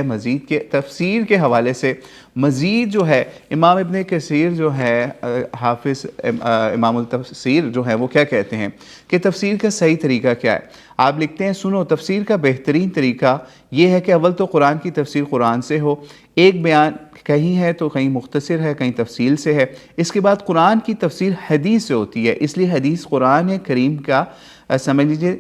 مزید کے تفسیر کے حوالے سے مزید جو ہے امام ابن کثیر جو ہے حافظ امام التفسیر جو ہے وہ کیا کہتے ہیں کہ تفسیر کا صحیح طریقہ کیا ہے۔ آپ لکھتے ہیں سنو، تفسیر کا بہترین طریقہ یہ ہے کہ اول تو قرآن کی تفسیر قرآن سے ہو، ایک بیان کہیں ہے تو کہیں مختصر ہے، کہیں تفصیل سے ہے۔ اس کے بعد قرآن کی تفسیر حدیث سے ہوتی ہے، اس لیے حدیث قرآن کریم کا سمجھ لیجیے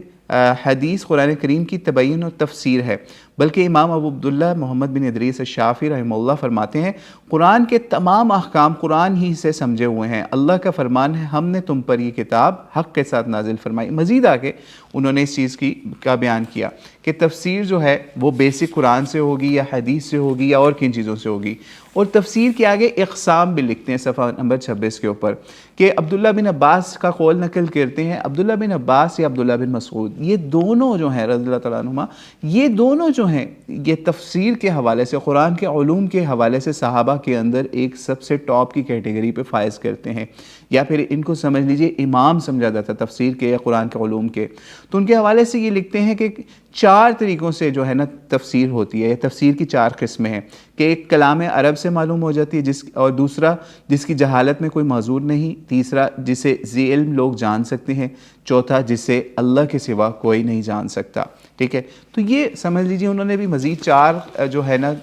حدیث قرآن کریم کی تبیین و تفسیر ہے۔ بلکہ امام ابو عبداللہ محمد بن ادریس الشافعی رحمہ اللہ فرماتے ہیں قرآن کے تمام احکام قرآن ہی سے سمجھے ہوئے ہیں، اللہ کا فرمان ہے ہم نے تم پر یہ کتاب حق کے ساتھ نازل فرمائی۔ مزید آگے انہوں نے اس چیز کا بیان کیا کہ تفسیر جو ہے وہ بیسک قرآن سے ہوگی یا حدیث سے ہوگی یا اور کن چیزوں سے ہوگی، اور تفسیر کے آگے اقسام بھی لکھتے ہیں صفحہ نمبر 26 کے اوپر کہ عبداللہ بن عباس کا قول نقل کرتے ہیں۔ عبداللہ بن عباس یا عبداللہ بن مسعود یہ دونوں جو ہیں رضی اللہ تعالیٰ عنہما، یہ دونوں جو ہیں یہ تفسیر کے حوالے سے قرآن کے علوم کے حوالے سے صحابہ کے اندر ایک سب سے ٹاپ کی کیٹیگری پہ فائز کرتے ہیں، یا پھر ان کو سمجھ لیجئے امام سمجھا جاتا ہے تفسیر کے یا قرآن کے علوم کے۔ تو ان کے حوالے سے یہ لکھتے ہیں کہ 4 طریقوں سے جو ہے نا تفسیر ہوتی ہے، تفسیر کی 4 قسمیں ہیں کہ ایک کلام عرب سے معلوم ہو جاتی ہے اور دوسرا جس کی جہالت میں کوئی معذور نہیں، تیسرا جسے ذی علم لوگ جان سکتے ہیں، چوتھا جسے اللہ کے سوا کوئی نہیں جان سکتا، ٹھیک ہے۔ تو یہ سمجھ لیجیے انہوں نے بھی مزید 4 جو ہے نا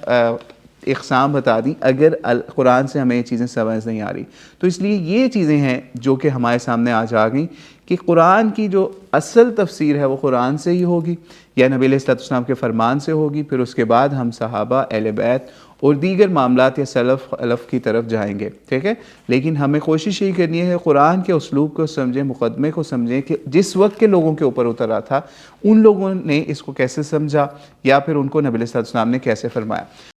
اقسام بتا دیں اگر قرآن سے ہمیں یہ چیزیں سمجھ نہیں آ رہی۔ تو اس لیے یہ چیزیں ہیں جو کہ ہمارے سامنے آج آ گئیں کہ قرآن کی جو اصل تفسیر ہے وہ قرآن سے ہی ہوگی یا نبی علیہ السلام کے فرمان سے ہوگی، پھر اس کے بعد ہم صحابہ، اہل بیت اور دیگر معاملات یا سلف خلف کی طرف جائیں گے، ٹھیک ہے۔ لیکن ہمیں کوشش یہی کرنی ہے کہ قرآن کے اسلوب کو سمجھیں، مقدمے کو سمجھیں کہ جس وقت کے لوگوں کے اوپر اترا تھا ان لوگوں نے اس کو کیسے سمجھا یا پھر ان کو نبی علیہ السلام نے کیسے فرمایا۔